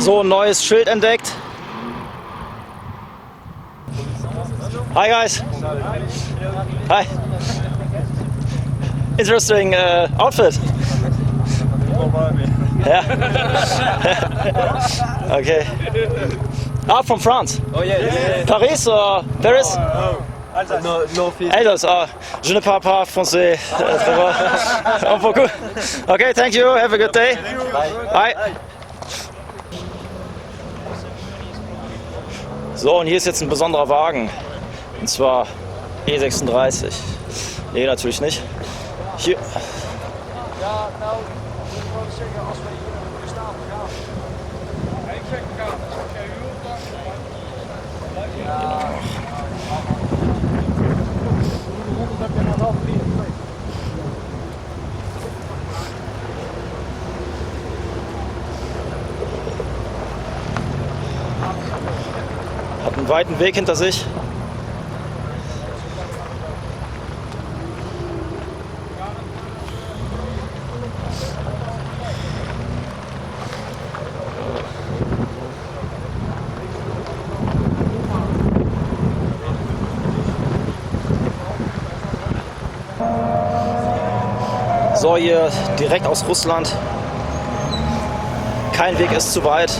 So ein neues Schild entdeckt. Hi guys. Hi. Interesting outfit. Yeah. Okay. Ah, from France. Oh yeah. Paris or Paris? No fees. Aldos, je ne parle pas français. Un peu. Okay, thank you. Have a good day. Bye. So, und hier ist jetzt ein besonderer Wagen. Und zwar E46. Nee, natürlich nicht. Hier. Ja, nou, moet ik wel zeggen, als we hier op de stapel gaan. Ik zeg, we gaan. Als jij huurplan. Ja. Hoeveel heb je nou wel verdiend? Hat einen weiten Weg hinter sich. So, hier direkt aus Russland. Kein Weg ist zu weit.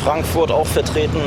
Frankfurt auch vertreten.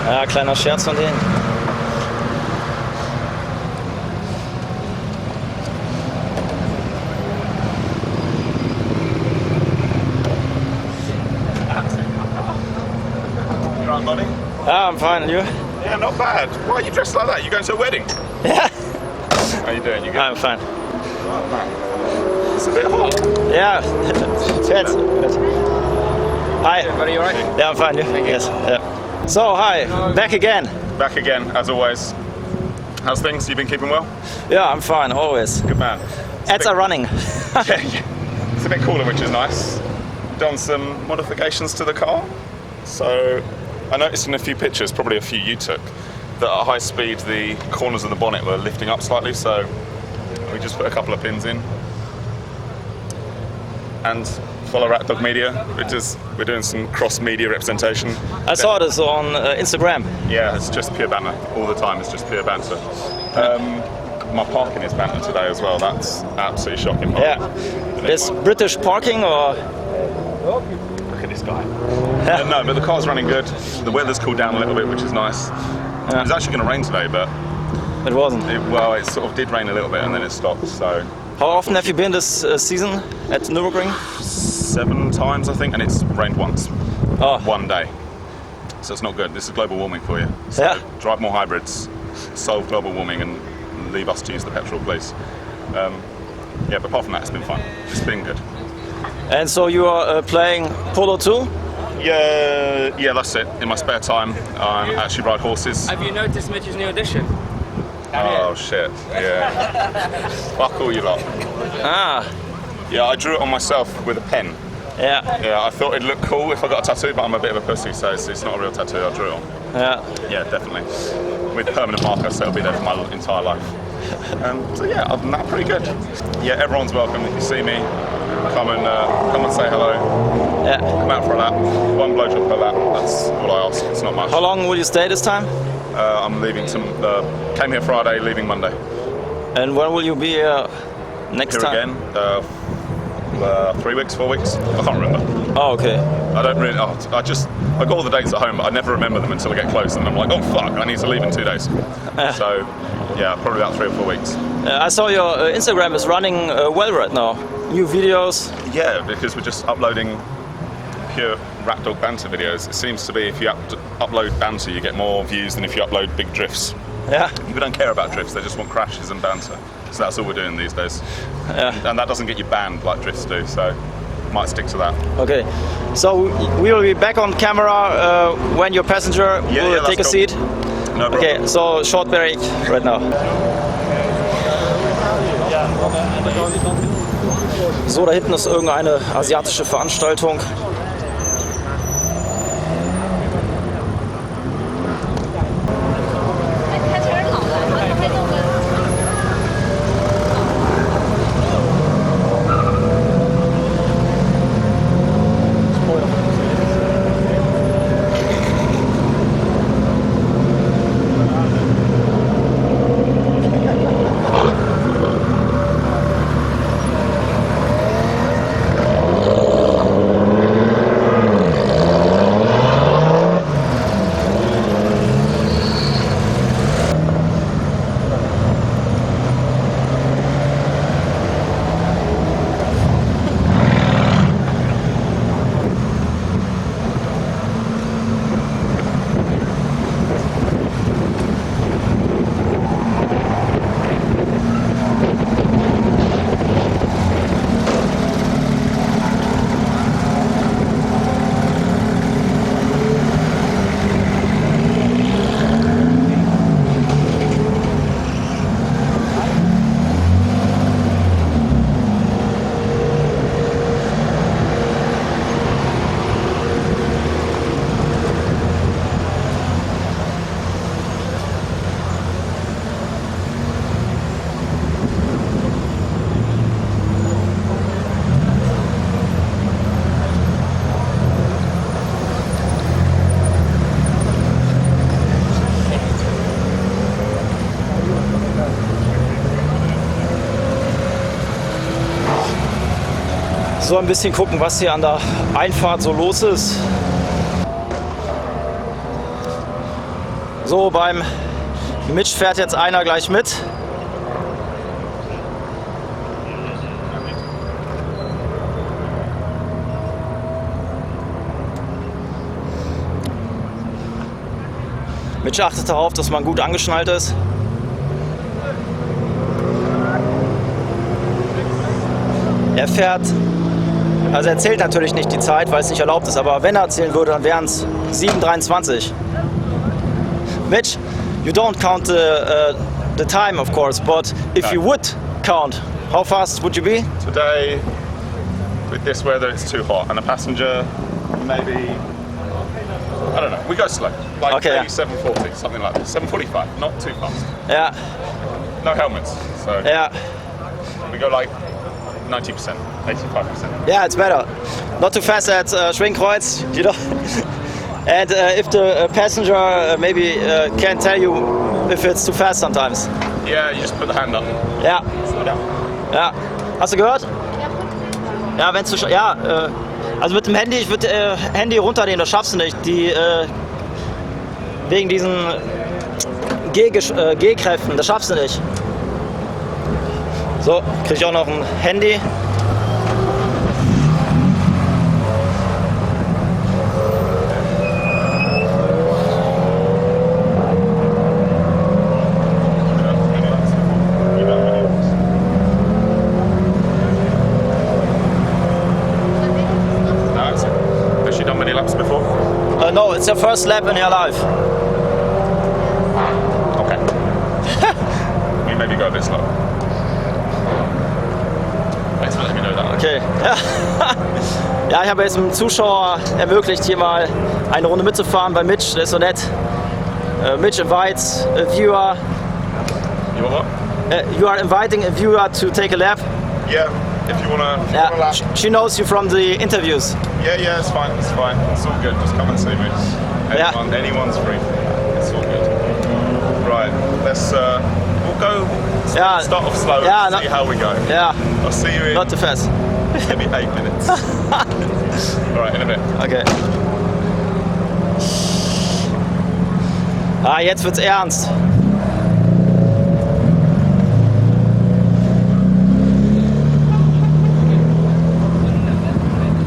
Ja, kleiner Scherz von denen. You're on, buddy? Yeah, I'm fine, and you? Yeah, not bad. Why are you dressed like that? You going to a wedding? Yeah, How you doing? You good? I'm fine. It's a bit hot. Yeah, good. Hi. Everybody all right? Yeah, I'm fine, you? Yes, yeah. So, hi, back again. Back again, as always. How's things? You been keeping well? Yeah, I'm fine, always. Good man. Ads are running. Yeah, it's a bit cooler, which is nice. Done some modifications to the car. So I noticed in a few pictures, probably a few you took, that at high speed the corners of the bonnet were lifting up slightly, so we just put a couple of pins in. And follow Rat Dog Media, we're doing some cross-media representation. I saw this on Instagram. Yeah, it's just pure banter. All the time, it's just pure banter. My parking is banter today as well. That's absolutely shocking. Yeah. This British parking or? Look at this guy. No, but the car's running good. The weather's cooled down a little bit, which is nice. It was actually going to rain today, but It wasn't. it sort of did rain a little bit and then it stopped. So How often have you been this season at Nürburgring? 7 times, I think, and it's rained once. Oh. One day. So it's not good. This is global warming for you. So Yeah. drive more hybrids, solve global warming, and leave us to use the petrol, please. Yeah, but apart from that, it's been fun. It's been good. And so you are playing polo too? Yeah, that's it. In my spare time, I actually ride horses. Have you noticed Mitch's new addition? Oh shit, yeah. Fuck all you lot. Ah, Yeah, I drew it on myself with a pen. yeah, Yeah, I thought it'd look cool if I got a tattoo, but I'm a bit of a pussy, so it's not a real tattoo, I drew it on. yeah. Yeah, definitely. With permanent marker, so it'll be there for my entire life. So yeah, other than that, pretty good. Yeah, everyone's welcome. If you see me, come and say hello. Yeah. Come out for a lap. 1 blowjob per lap. That's all I ask. It's not much. How long will you stay this time? I'm leaving came here Friday, leaving Monday. And when will you be next Here time? again. 3 weeks, 4 weeks. I can't remember. Oh, okay. I don't really. I got all the dates at home, but I never remember them until I get close, and I'm like, oh fuck, I need to leave in 2 days. So, yeah, probably about 3 or 4 weeks. I saw your Instagram is running well right now. new videos? Yeah, because we're just uploading pure rat dog banter videos. It seems to be if you upload banter, you get more views than if you upload big drifts. Yeah. People don't care about drifts, they just want crashes and banter. So that's all we're doing these days. Yeah. And that doesn't get you banned like drifts do, so might stick to that. Okay. So we will be back on camera when your passenger will take a seat. No problem. Okay, so short break right now. So, da hinten ist irgendeine asiatische Veranstaltung. So ein bisschen gucken, was hier an der Einfahrt so los ist. So, beim Mitch fährt jetzt einer gleich mit. Mitch achtet darauf, dass man gut angeschnallt ist. Er fährt, also er zählt natürlich nicht die Zeit, weil es nicht erlaubt ist, aber wenn er zählen würde, dann wären es 7:23. Mitch, you don't count the time, of course, but if you would count, how fast would you be? Today, with this weather, it's too hot, and a passenger, maybe, I don't know, we go slow, like Okay, maybe yeah. 7:40, something like that, 7:45, not too fast. Ja, No helmets, so ja. we go like 90%, 85%. Yeah, it's better. Not too fast at Schwingkreuz, you know. And if the passenger maybe can tell you if it's too fast sometimes. Yeah, you just put the hand up. Ja, Slow down. ja. Hast du gehört? Ja, wenn du also mit dem Handy, ich würde Handy runternehmen, das schaffst du nicht. Die wegen diesen G-Kräften, das schaffst du nicht. So, kriege ich auch noch ein Handy. Has she done many laps before? No, it's your first lap in your life. Okay. We maybe go a bit slow. Thanks for letting me know that. Okay. Ja, ich habe jetzt einem Zuschauer ermöglicht, hier mal eine Runde mitzufahren bei Mitch. Der ist so nett. Mitch invites a viewer. You want what? You are inviting a viewer to take a lap. Yeah, if you wanna Yeah, lap. she knows you from the interviews. Yeah, it's fine, it's fine. It's all good, just come and see me. Yeah. Anyone's free. It's all good. Right, let's we'll go Yeah. start off slow Yeah, and see how we go. Ja, I'll see you in not too fast. maybe 8 minutes. Alright, in a bit. Okay. Ah, jetzt wird's ernst.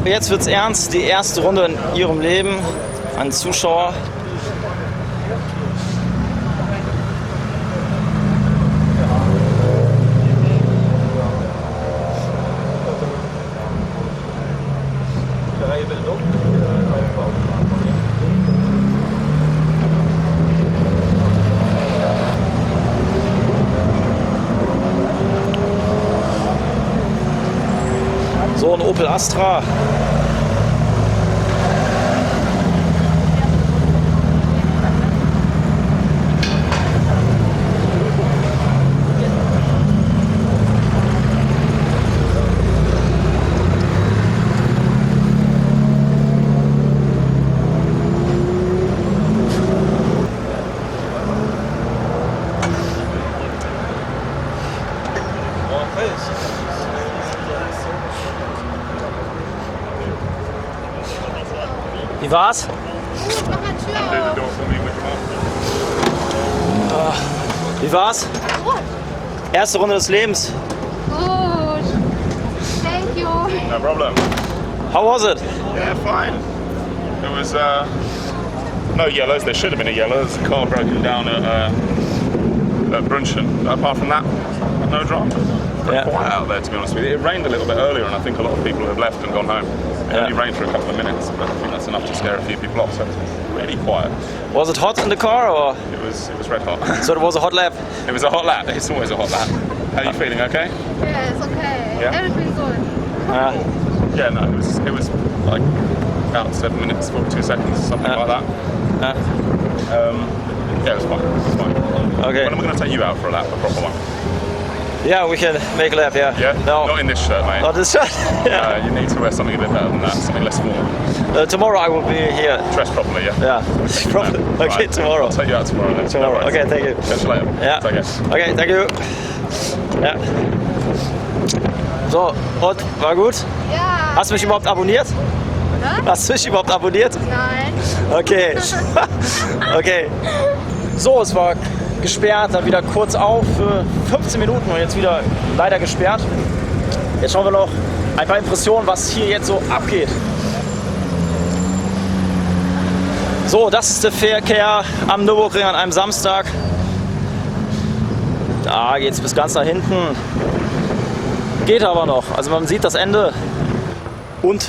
jetzt wird's ernst. Die erste Runde in ihrem Leben. Ein Zuschauer. So ein Opel Astra. Wie war's? Wie war's? Erste Runde des Lebens. Good. Thank you. No problem. How was it? Yeah, fine. There was no yellows. There should have been a yellow. There's a car broken down at Brunchen. Apart from that, no drama. Pretty quiet out there, to be honest with you. It rained a little bit earlier, and I think a lot of people have left and gone home. It only rained for a couple of minutes, but I think that's enough to scare a few people off. So it's really quiet. Was it hot in the car or? It was red hot. So it was a hot lap? It was a hot lap. It's always a hot lap. How are you feeling? Okay? Yeah, it's okay. Yeah? Everything's good. Yeah, no, it was like about 7 minutes, 42 seconds, something like that. Yeah, it was fine. It was fine. Okay. When am I going to take you out for a lap, a proper one? Yeah, we can make a lap, yeah. Yeah? No. Not in this shirt, mate. Not this shirt? Yeah. You need to wear something a bit better than that, something less formal. Tomorrow I will be here. Dress properly, yeah? Yeah, probably. Okay, Right. tomorrow. I'll take you out tomorrow then. Tomorrow. No worries. Okay, thank you. Catch you later. Ja. Take care. Okay, thank you. Ja. So, und war gut? Ja. Hast du mich überhaupt abonniert? Oder? Hast du mich überhaupt abonniert? Nein. Okay. Okay. So, es war gesperrt, dann wieder kurz auf für 15 Minuten und jetzt wieder leider gesperrt. Jetzt schauen wir noch ein paar Impressionen, was hier jetzt so abgeht. So, das ist der Verkehr am Nürburgring an einem Samstag. Da geht es bis ganz nach hinten. Geht aber noch. Also man sieht das Ende. Und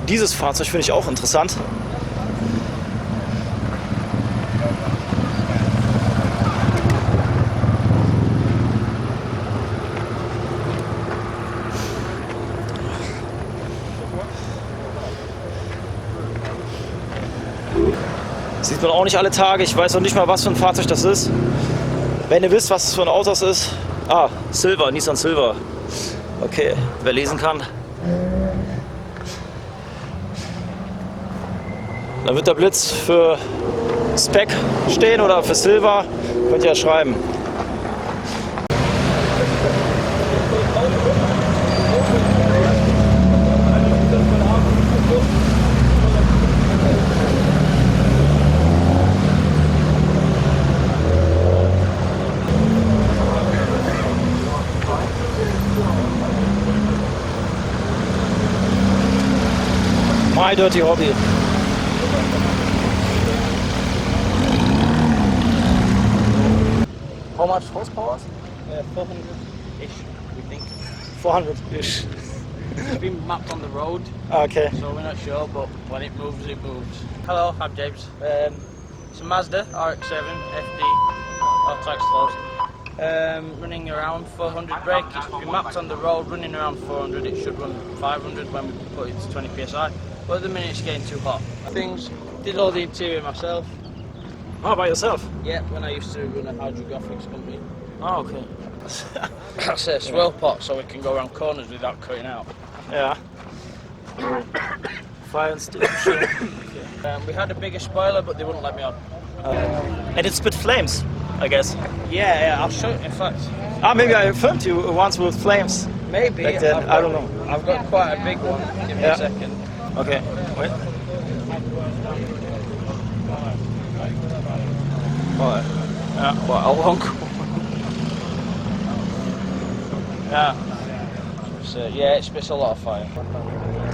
dieses Fahrzeug finde ich auch interessant. Sieht man auch nicht alle Tage. Ich weiß noch nicht mal, was für ein Fahrzeug das ist. Wenn ihr wisst, was es für ein Auto ist. Ah, Silver, Nissan Silver. Okay, wer lesen kann. Da wird der Blitz für Spec stehen oder für Silver. Könnt ihr ja schreiben. My dirty hobby. How much horsepower? 400-ish, we think. 400-ish. It's been mapped on the road, Okay. so we're not sure, but when it moves, it moves. Hello, I'm James. It's a Mazda RX7 FD, all-track slows. Running around 400 brake. It's been mapped on the road, running around 400. It should run 500 when we put it to 20 psi. But at the minute it's getting too hot. Things, did all the interior myself. Oh, by yourself? Yeah, when I used to run a hydrographics company. Oh, okay. That's a swirl pot, so we can go around corners without cutting out. Yeah. Fire extinguisher. We had a bigger spoiler, but they wouldn't let me on. And it spit flames, I guess. Yeah, I'll show you. In fact, Maybe I filmed you once with flames. maybe. Back then, I don't know. I've got quite a big one. Give me Yeah. a second. Okay, wait. Oh, ja, boah, Augen. Yeah. So, yeah, it spits a lot of fire.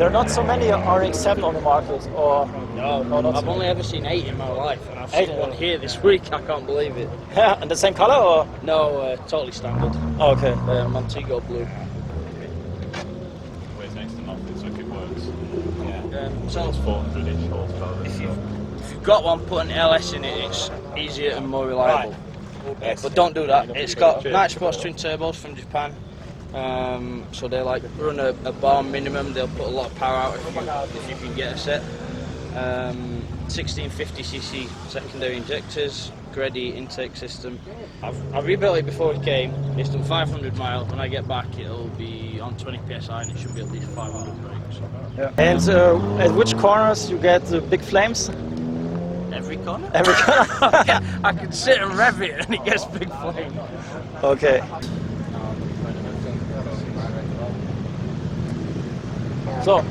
There are not so many RX7 on the market, or No, not I've so only ever seen 8 in my life, and I've 8? seen one here this week. I can't believe it. yeah, and the same color, or No, totally standard. oh, okay. Montego blue. Where's next to nothing, so it works. So 400-ish horsepower. if you've got one, put an LS in it. It's easier and more reliable. But don't do that. It's got nice sports twin turbos from Japan. So they like run a bar minimum. They'll put a lot of power out if you can get a set. 1650cc secondary injectors, Grady intake system. I've rebuilt it before it came. It's done 500 miles. When I get back, it'll be on 20 psi and it should be at least 500 brakes. Yeah. And at which corners you get the big flames? Every corner. Every corner. I can sit and rev it and it gets big flame. Okay. So,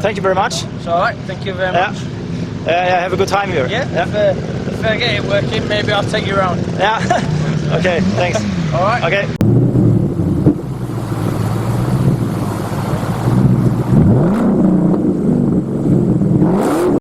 thank you very much. It's alright, thank you very much. Yeah, have a good time here. Yeah, if I get it working, maybe I'll take you around. Yeah. Okay, thanks. Alright. Okay.